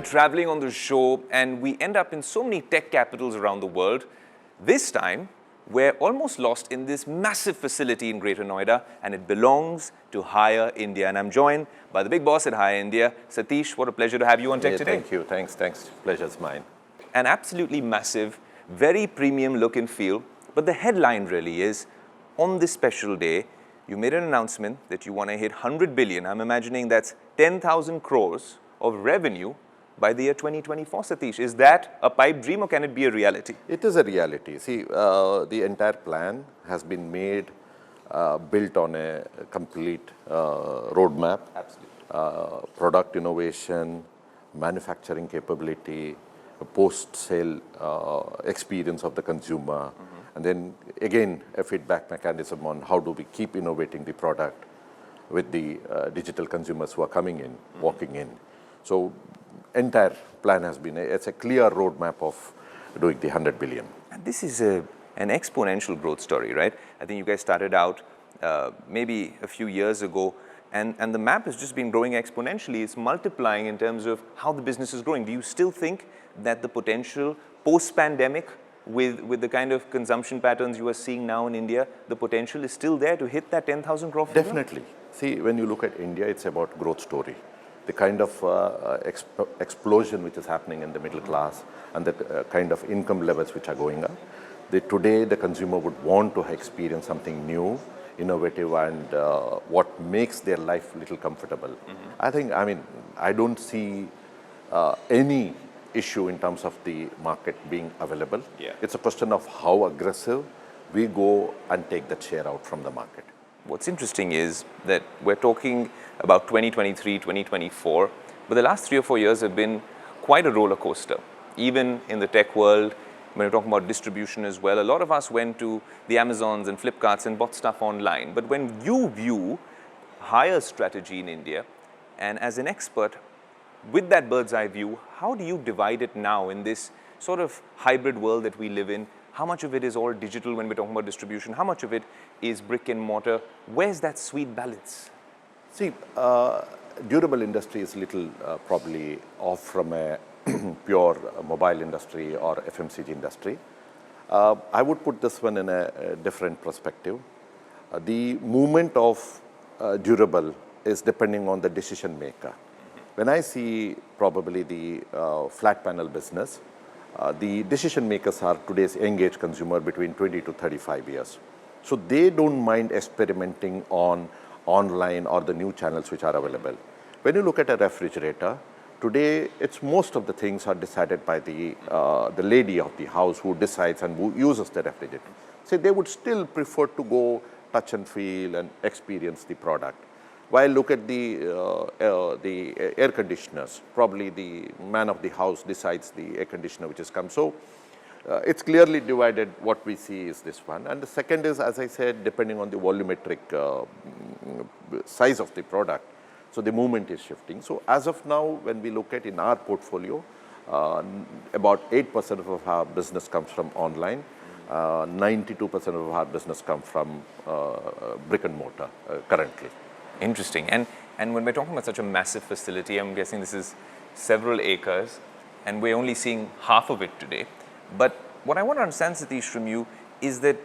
traveling on the show and we end up in so many tech capitals around the world. This time, we're almost lost in this massive facility in Greater Noida, and it belongs to Hire India. And I'm joined by the big boss at Hire India, Satish. What a pleasure to have you on Tech Today. Thank you. Thanks. Pleasure's mine. An absolutely massive, very premium look and feel. But the headline really is, on this special day, you made an announcement that you want to hit 100 billion. I'm imagining that's 10,000 crores of revenue by the year 2024, Satish. Is that a pipe dream or can it be a reality? It is a reality. See, the entire plan has been made, built on a complete roadmap. Absolutely. Product innovation, manufacturing capability, post-sale experience of the consumer, and then again a feedback mechanism on how do we keep innovating the product with the digital consumers who are coming in, walking in. So entire plan has been, it's a clear roadmap of doing the 100 billion. And this is an exponential growth story, right? I think you guys started out maybe a few years ago, and the map has just been growing exponentially. It's multiplying in terms of how the business is growing. Do you still think that the potential post-pandemic with the kind of consumption patterns you are seeing now in India, the potential is still there to hit that 10,000 crore figure? Definitely. See, when you look at India, it's about growth story. The kind of explosion which is happening in the middle class and the kind of income levels which are going up. Today, the consumer would want to experience something new, innovative, and what makes their life a little comfortable. I don't see any issue in terms of the market being available. Yeah. It's a question of how aggressive we go and take that share out from the market. What's interesting is that we're talking about 2023, 2024, but the last 3 or 4 years have been quite a roller coaster. Even in the tech world, when we're talking about distribution as well, a lot of us went to the Amazons and Flipkarts and bought stuff online. But when you view Hire's strategy in India, and as an expert, with that bird's eye view, how do you divide it now in this sort of hybrid world that we live in? How much of it is all digital when we're talking about distribution? How much of it is brick and mortar? Where's that sweet balance? See, durable industry is little probably off from a pure mobile industry or FMCG industry. I would put this one in a different perspective. The movement of durable is depending on the decision maker. When I see probably the flat panel business, the decision makers are today's engaged consumer between 20 to 35 years. So they don't mind experimenting on online or the new channels which are available. When you look at a refrigerator, today it's most of the things are decided by the lady of the house who decides and who uses the refrigerator. So they would still prefer to go touch and feel and experience the product. While look at the air conditioners, probably the man of the house decides the air conditioner which has come. So it's clearly divided. What we see is this one. And the second is, as I said, depending on the volumetric size of the product. So the movement is shifting. So as of now, when we look at in our portfolio, about 8% of our business comes from online. 92% of our business comes from brick and mortar currently. Interesting. And when we're talking about such a massive facility, I'm guessing this is several acres, and we're only seeing half of it today. But what I want to understand, Satish, from you is that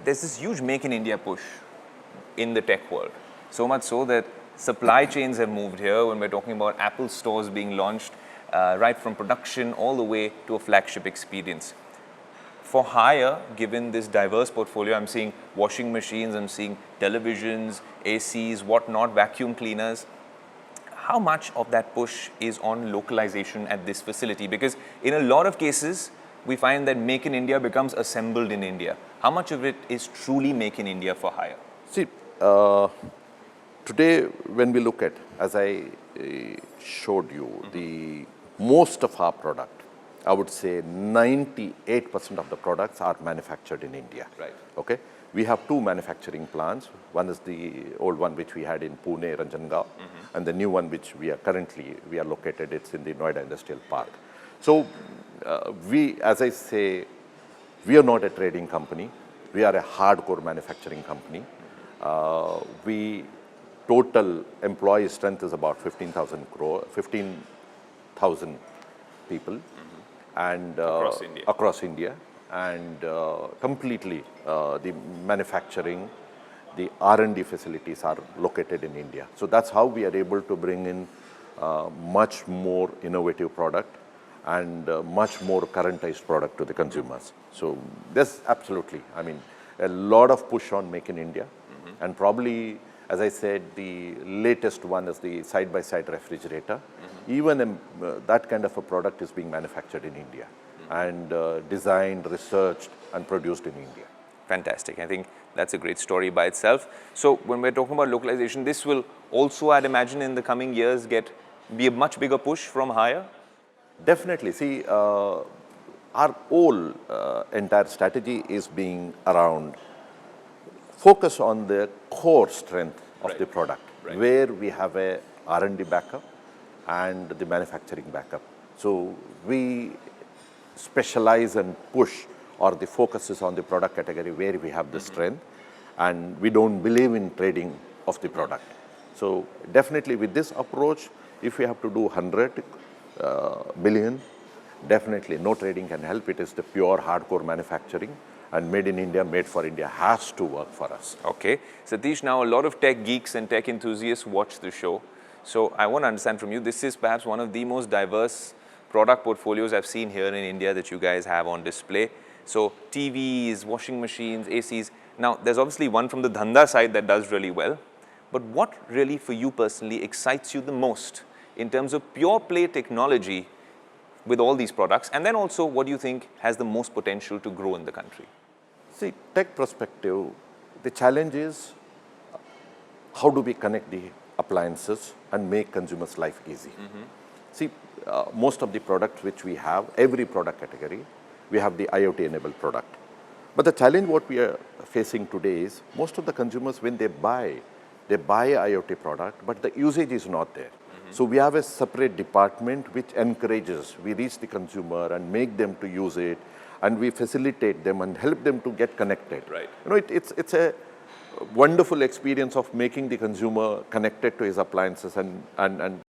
there's this huge Make in India push in the tech world. So much so that supply chains have moved here when we're talking about Apple stores being launched, right from production all the way to a flagship experience. For Hire, given this diverse portfolio, I'm seeing washing machines, I'm seeing televisions, ACs, whatnot, vacuum cleaners. How much of that push is on localization at this facility? Because in a lot of cases, we find that Make in India becomes assembled in India. How much of it is truly Make in India for Hire? See, today when we look at, as I showed you, the most of our product, I would say 98% of the products are manufactured in India. Right. Okay. We have two manufacturing plants. One is the old one which we had in Pune, Ranjangaon, and the new one which we are located. It's in the Noida Industrial Park. So as I say, we are not a trading company. We are a hardcore manufacturing company. Total employee strength is about 15,000 people and across India. and completely the manufacturing, the R&D facilities are located in India. So that's how we are able to bring in much more innovative product and much more currentized product to the consumers. So there's absolutely, I mean, a lot of push on Make in India. And probably, as I said, the latest one is the side-by-side refrigerator. Even that kind of a product is being manufactured in India and designed, researched and produced in India. Fantastic. I think that's a great story by itself. So when we're talking about localization, this will also, I'd imagine, in the coming years be a much bigger push from higher? Definitely. See, our whole entire strategy is being around focus on the core strength of the product, where we have a R&D backup and the manufacturing backup. So we specialize and push, or the focus is on the product category where we have the strength, and we don't believe in trading of the product. So definitely with this approach, if we have to do 100 billion, definitely no trading can help. It is the pure hardcore manufacturing, and made in India, made for India has to work for us. Okay. Satish, now a lot of tech geeks and tech enthusiasts watch the show. So I want to understand from you, this is perhaps one of the most diverse product portfolios I've seen here in India that you guys have on display. So TVs, washing machines, ACs. Now there's obviously one from the Dhanda side that does really well. But what really for you personally excites you the most in terms of pure play technology with all these products? And then also, what do you think has the most potential to grow in the country? See, tech perspective, the challenge is how do we connect the appliances and make consumers' life easy. See, most of the products which we have, every product category, we have the IoT-enabled product. But the challenge what we are facing today is most of the consumers, when they buy a IoT product, but the usage is not there. So we have a separate department which encourages, we reach the consumer and make them to use it, and we facilitate them and help them to get connected. Right. You know, it's a wonderful experience of making the consumer connected to his appliances and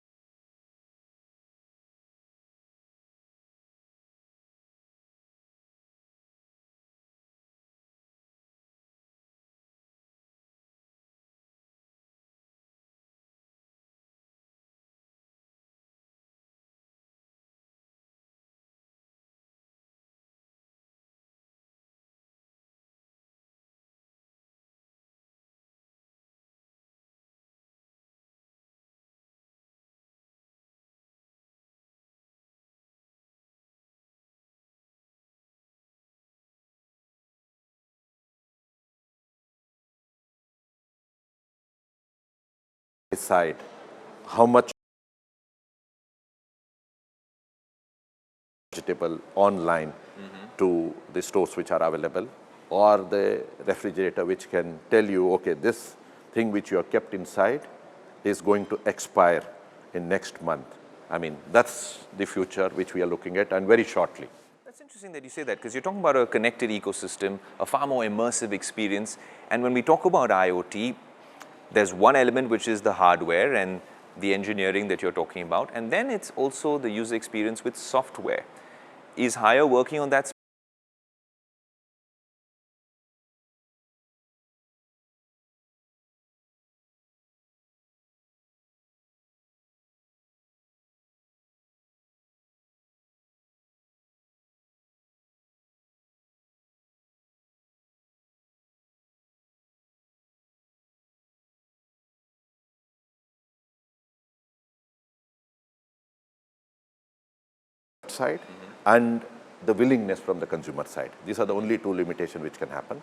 decide how much vegetable online to the stores which are available, or the refrigerator which can tell you, okay, this thing which you have kept inside is going to expire in next month. I mean, that's the future which we are looking at, and very shortly. That's interesting that you say that, because you're talking about a connected ecosystem, a far more immersive experience. And when we talk about IoT, there's one element which is the hardware and the engineering that you're talking about. And then it's also the user experience with software. Is Haier working on that? Side and the willingness from the consumer side. These are the only two limitations which can happen.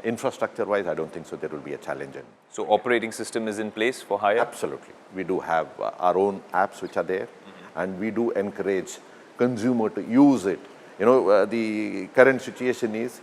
Infrastructure-wise, I don't think so there will be a challenge. So operating system is in place for Haier? Absolutely. We do have our own apps which are there, and we do encourage consumer to use it. You know, the current situation is